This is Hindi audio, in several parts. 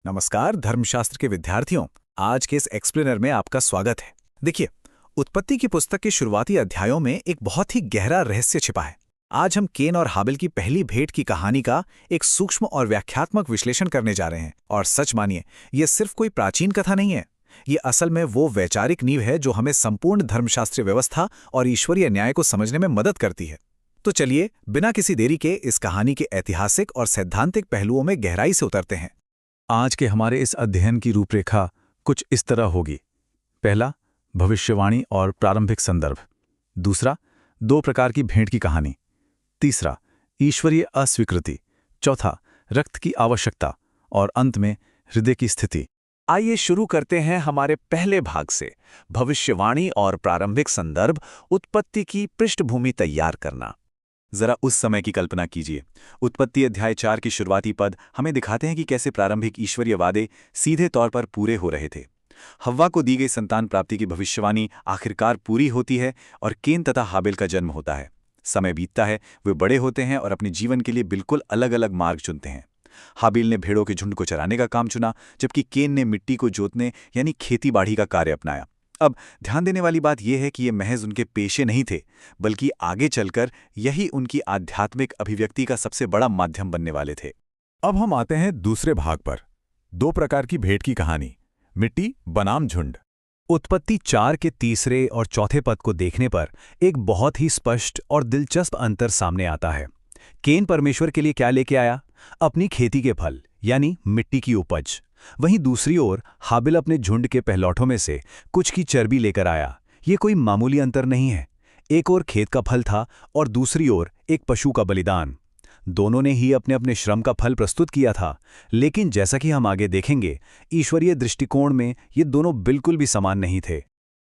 नमस्कार धर्मशास्त्र के विद्यार्थियों। आज के इस एक्सप्लेनर में आपका स्वागत है। देखिए, उत्पत्ति की पुस्तक के शुरुआती अध्यायों में एक बहुत ही गहरा रहस्य छिपा है। आज हम केन और हाबिल की पहली भेंट की कहानी का एक सूक्ष्म और व्याख्यात्मक विश्लेषण करने जा रहे हैं। और सच मानिए, ये सिर्फ कोई प्राचीन कथा नहीं है। ये असल में वो वैचारिक नींव है जो हमें संपूर्ण धर्मशास्त्रीय व्यवस्था और ईश्वरीय न्याय को समझने में मदद करती है। तो चलिए, बिना किसी देरी के इस कहानी के ऐतिहासिक और सैद्धांतिक पहलुओं में गहराई से उतरते हैं। आज के हमारे इस अध्ययन की रूपरेखा कुछ इस तरह होगी। पहला, भविष्यवाणी और प्रारंभिक संदर्भ। दूसरा, दो प्रकार की भेंट की कहानी। तीसरा, ईश्वरीय अस्वीकृति। चौथा, रक्त की आवश्यकता। और अंत में, हृदय की स्थिति। आइए शुरू करते हैं हमारे पहले भाग से, भविष्यवाणी और प्रारंभिक संदर्भ, उत्पत्ति की पृष्ठभूमि तैयार करना। जरा उस समय की कल्पना कीजिए। उत्पत्ति अध्याय 4 की शुरुआती पद हमें दिखाते हैं कि कैसे प्रारंभिक ईश्वरीय वादे सीधे तौर पर पूरे हो रहे थे। हव्वा को दी गई संतान प्राप्ति की भविष्यवाणी आखिरकार पूरी होती है और केन तथा हाबिल का जन्म होता है। समय बीतता है, वे बड़े होते हैं और अपने जीवन के लिए बिल्कुल अलग अलग मार्ग चुनते हैं। हाबिल ने भेड़ों के झुंड को चराने का काम चुना, जबकि केन ने मिट्टी को जोतने यानी खेती बाड़ी का कार्य अपनाया। अब ध्यान देने वाली बात यह है कि ये महज उनके पेशे नहीं थे, बल्कि आगे चलकर यही उनकी आध्यात्मिक अभिव्यक्ति का सबसे बड़ा माध्यम बनने वाले थे। अब हम आते हैं दूसरे भाग पर, दो प्रकार की भेंट की कहानी, मिट्टी बनाम झुंड। उत्पत्ति 4 के तीसरे और चौथे पद को देखने पर एक बहुत ही स्पष्ट और दिलचस्प अंतर सामने आता है। केन परमेश्वर के लिए क्या लेके आया? अपनी खेती के फल, यानी मिट्टी की उपज। वहीं दूसरी ओर हाबिल अपने झुंड के पहलौठों में से कुछ की चर्बी लेकर आया। ये कोई मामूली अंतर नहीं है। एक ओर खेत का फल था और दूसरी ओर एक पशु का बलिदान। दोनों ने ही अपने अपने श्रम का फल प्रस्तुत किया था, लेकिन जैसा कि हम आगे देखेंगे, ईश्वरीय दृष्टिकोण में ये दोनों बिल्कुल भी समान नहीं थे।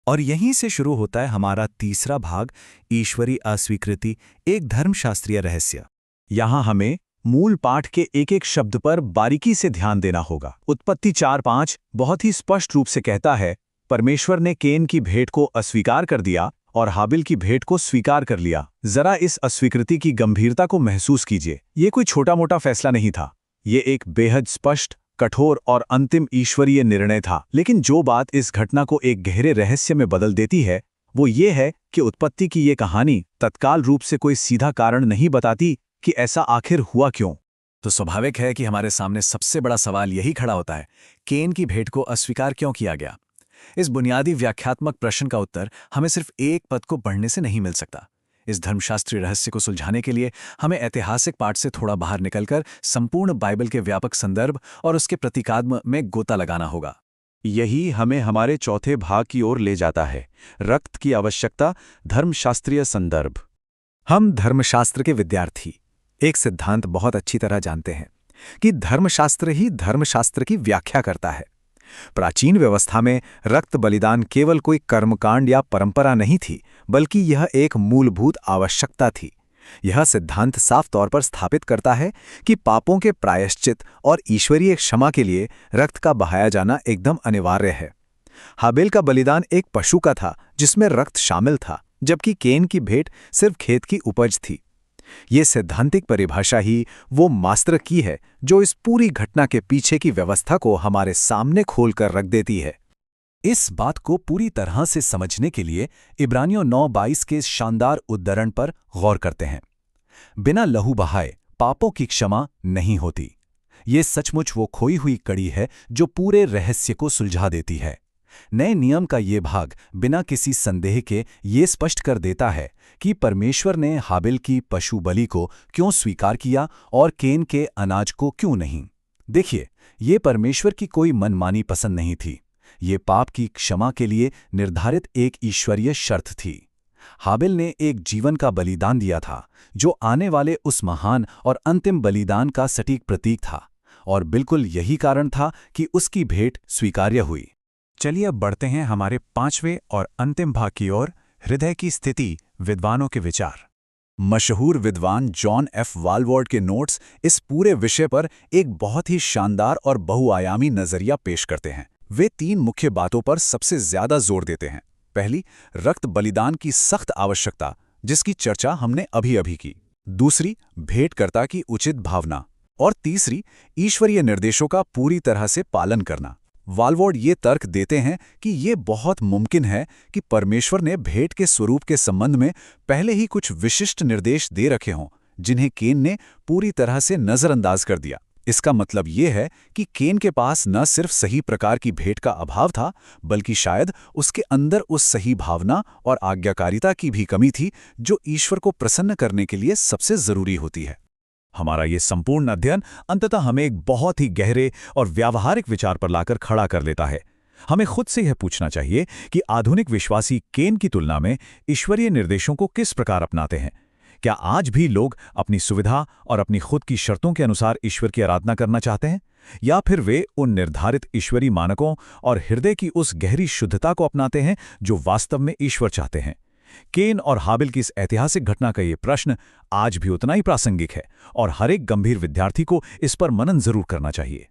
और यहीं से शुरू होता है हमारा तीसरा भाग, ईश्वरीय अस्वीकृति, एक धर्मशास्त्रीय रहस्य। यहाँ हमें मूल पाठ के एक एक शब्द पर बारीकी से ध्यान देना होगा। उत्पत्ति 4:5 बहुत ही स्पष्ट रूप से कहता है, परमेश्वर ने केन की भेंट को अस्वीकार कर दिया और हाबिल की भेंट को स्वीकार कर लिया। जरा इस अस्वीकृति की गंभीरता को महसूस कीजिए। ये कोई छोटा मोटा फैसला नहीं था। ये एक बेहद स्पष्ट, कठोर और अंतिम ईश्वरीय निर्णय था। लेकिन जो बात इस घटना को एक गहरे रहस्य में बदल देती है, वो ये है कि उत्पत्ति की ये कहानी तत्काल रूप से कोई सीधा कारण नहीं बताती कि ऐसा आखिर हुआ क्यों। तो स्वाभाविक है कि हमारे सामने सबसे बड़ा सवाल यही खड़ा होता है, केन की भेंट को अस्वीकार क्यों किया गया? इस बुनियादी व्याख्यात्मक प्रश्न का उत्तर हमें सिर्फ एक पद को पढ़ने से नहीं मिल सकता। इस धर्मशास्त्रीय रहस्य को सुलझाने के लिए हमें ऐतिहासिक पाठ से थोड़ा बाहर निकलकर संपूर्ण बाइबल के व्यापक संदर्भ और उसके प्रतीकात्म में गोता लगाना होगा। यही हमें हमारे चौथे भाग की ओर ले जाता है, रक्त की आवश्यकता, धर्मशास्त्रीय संदर्भ। हम धर्मशास्त्र के विद्यार्थी एक सिद्धांत बहुत अच्छी तरह जानते हैं कि धर्मशास्त्र ही धर्मशास्त्र की व्याख्या करता है। प्राचीन व्यवस्था में रक्त बलिदान केवल कोई कर्मकांड या परंपरा नहीं थी, बल्कि यह एक मूलभूत आवश्यकता थी। यह सिद्धांत साफ तौर पर स्थापित करता है कि पापों के प्रायश्चित और ईश्वरीय क्षमा के लिए रक्त का बहाया जाना एकदम अनिवार्य है। हाबिल का बलिदान एक पशु का था जिसमें रक्त शामिल था, जबकि केन की भेंट सिर्फ खेत की उपज थी। ये सैद्धांतिक परिभाषा ही वो मास्टर की है जो इस पूरी घटना के पीछे की व्यवस्था को हमारे सामने खोलकर रख देती है। इस बात को पूरी तरह से समझने के लिए इब्रानियों 9:22 के शानदार उद्धरण पर गौर करते हैं। बिना लहू बहाए पापों की क्षमा नहीं होती। ये सचमुच वो खोई हुई कड़ी है जो पूरे रहस्य को सुलझा देती है। नए नियम का ये भाग बिना किसी संदेह के ये स्पष्ट कर देता है कि परमेश्वर ने हाबिल की पशु बलि को क्यों स्वीकार किया और केन के अनाज को क्यों नहीं। देखिए, ये परमेश्वर की कोई मनमानी पसंद नहीं थी। ये पाप की क्षमा के लिए निर्धारित एक ईश्वरीय शर्त थी। हाबिल ने एक जीवन का बलिदान दिया था जो आने वाले उस महान और अंतिम बलिदान का सटीक प्रतीक था, और बिल्कुल यही कारण था कि उसकी भेंट स्वीकार्य हुई। चलिए अब बढ़ते हैं हमारे पांचवें और अंतिम भाग की ओर, हृदय की स्थिति, विद्वानों के विचार। मशहूर विद्वान जॉन एफ वालवर्ड के नोट्स इस पूरे विषय पर एक बहुत ही शानदार और बहुआयामी नजरिया पेश करते हैं। वे 3 मुख्य बातों पर सबसे ज्यादा जोर देते हैं। पहली, रक्त बलिदान की सख्त आवश्यकता, जिसकी चर्चा हमने अभी अभी की। दूसरी, भेंटकर्ता की उचित भावना। और तीसरी, ईश्वरीय निर्देशों का पूरी तरह से पालन करना। वाल्वोर्ड ये तर्क देते हैं कि ये बहुत मुमकिन है कि परमेश्वर ने भेंट के स्वरूप के संबंध में पहले ही कुछ विशिष्ट निर्देश दे रखे हों, जिन्हें केन ने पूरी तरह से नज़रअंदाज कर दिया। इसका मतलब ये है कि केन के पास न सिर्फ सही प्रकार की भेंट का अभाव था, बल्कि शायद उसके अंदर उस सही भावना और आज्ञाकारिता की भी कमी थी जो ईश्वर को प्रसन्न करने के लिए सबसे ज़रूरी होती है। हमारा ये संपूर्ण अध्ययन अंततः हमें एक बहुत ही गहरे और व्यावहारिक विचार पर लाकर खड़ा कर लेता है। हमें खुद से यह पूछना चाहिए कि आधुनिक विश्वासी केन की तुलना में ईश्वरीय निर्देशों को किस प्रकार अपनाते हैं। क्या आज भी लोग अपनी सुविधा और अपनी खुद की शर्तों के अनुसार ईश्वर की आराधना करना चाहते हैं, या फिर वे उन निर्धारित ईश्वरी मानकों और हृदय की उस गहरी शुद्धता को अपनाते हैं जो वास्तव में ईश्वर चाहते हैं? केन और हाबिल की इस ऐतिहासिक घटना का ये प्रश्न आज भी उतना ही प्रासंगिक है और हर एक गंभीर विद्यार्थी को इस पर मनन जरूर करना चाहिए।